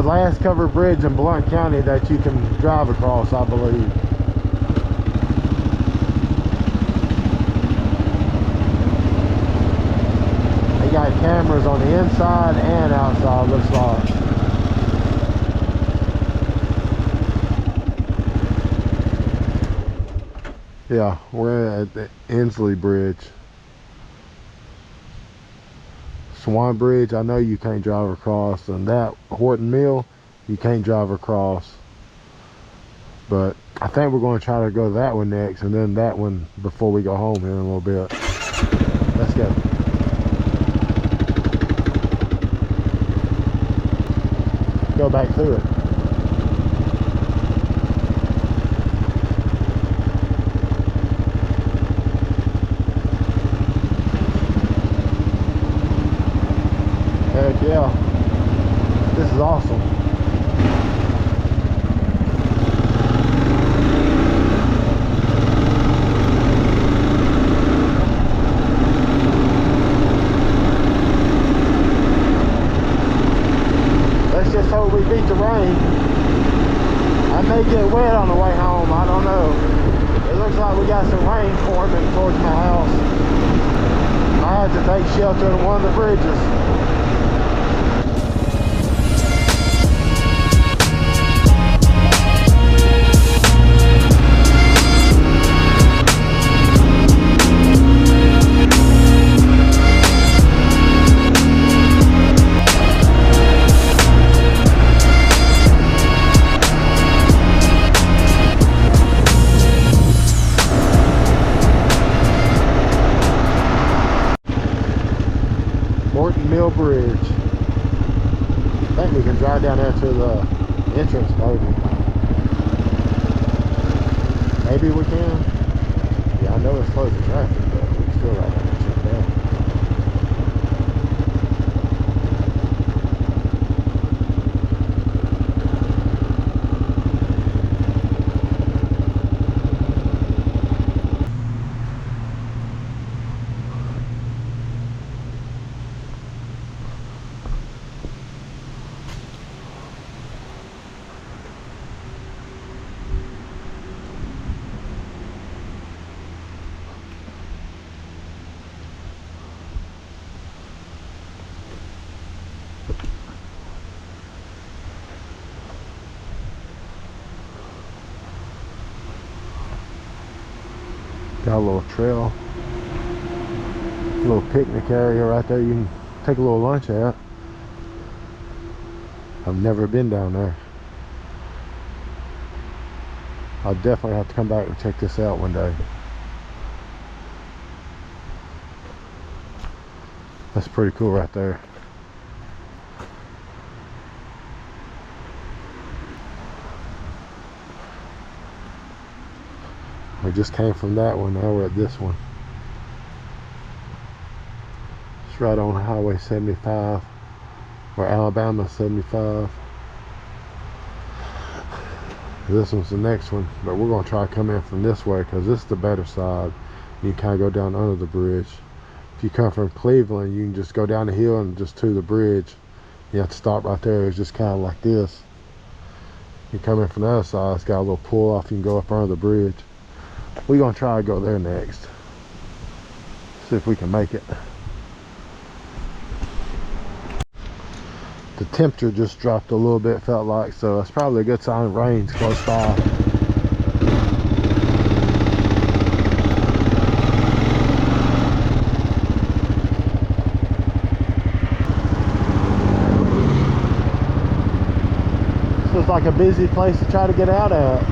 the last covered bridge in Blount County that you can drive across, I believe. They got cameras on the inside and outside, looks like. Yeah, we're at the Inslee Bridge. Swan Bridge, I know you can't drive across, and that Horton Mill, you can't drive across. But I think we're going to try to go that one next, and then that one before we go home here in a little bit. Let's go. Go back through it. Heck yeah, this is awesome. Let's just hope we beat the rain. I may get wet on the way home, I don't know. It looks like we got some rain forming towards my house. I had to take shelter in one of the bridges. Mill Bridge. I think we can drive down there to the entrance, maybe we can. Yeah, I know it's closed to traffic, but we can still ride down there and check it out. Got a little trail, a little picnic area right there you can take a little lunch at. I've never been down there. I'll definitely have to come back and check this out one day. That's pretty cool right there. We just came from that one, now we're at this one. It's right on Highway 75, or Alabama 75. This one's the next one, but we're going to try to come in from this way because this is the better side. You can kind of go down under the bridge. If you come from Cleveland, you can just go down the hill and just to the bridge. You have to stop right there. It's just kind of like this. You come in from the other side, it's got a little pull off. You can go up under the bridge. We're going to try to go there next. See if we can make it. The temperature just dropped a little bit, felt like, so it's probably a good sign rain's close by. This looks like a busy place to try to get out at.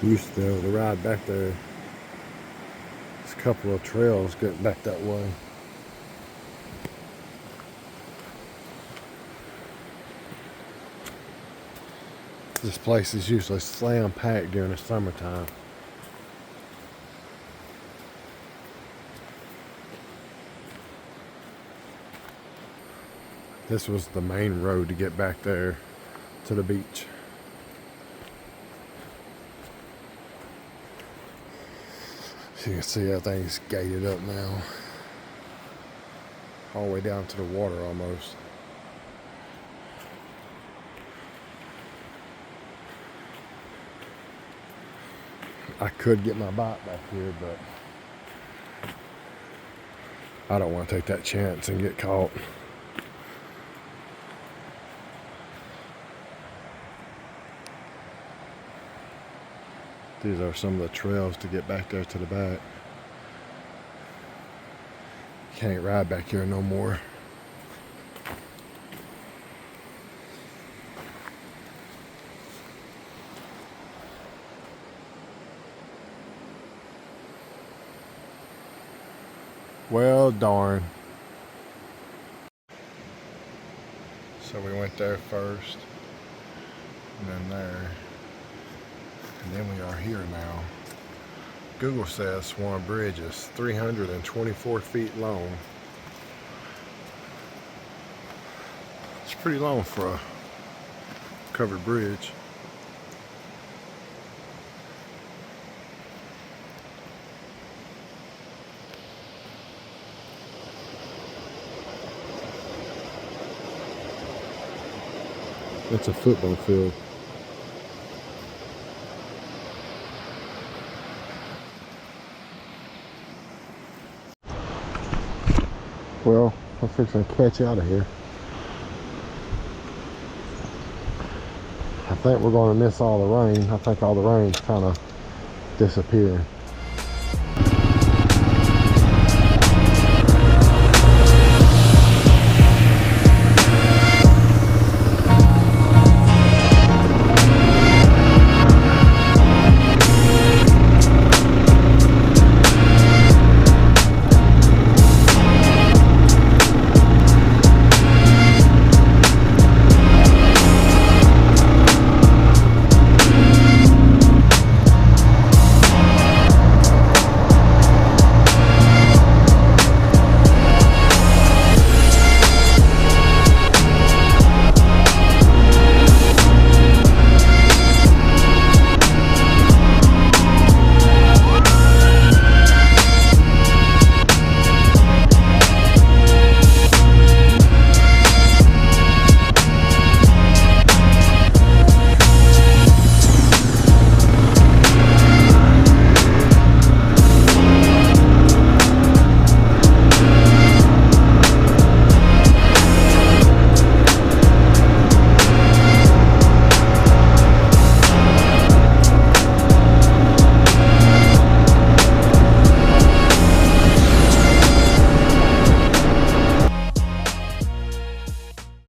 Used to be able to ride back there. There's a couple of trails getting back that way. This place is usually slam packed during the summertime. This was the main road to get back there to the beach. So you can see everything's gated up now. All the way down to the water almost. I could get my bike back here, but I don't want to take that chance and get caught. These are some of the trails to get back there to the back. Can't ride back here no more. Well, darn. So we went there first, and then there, and then we are here now. Google says Swan Bridge is 324 feet long. It's pretty long for a covered bridge. It's a football field. Well, I'm fixing to catch out of here. I think we're going to miss all the rain. I think all the rain's kind of disappearing.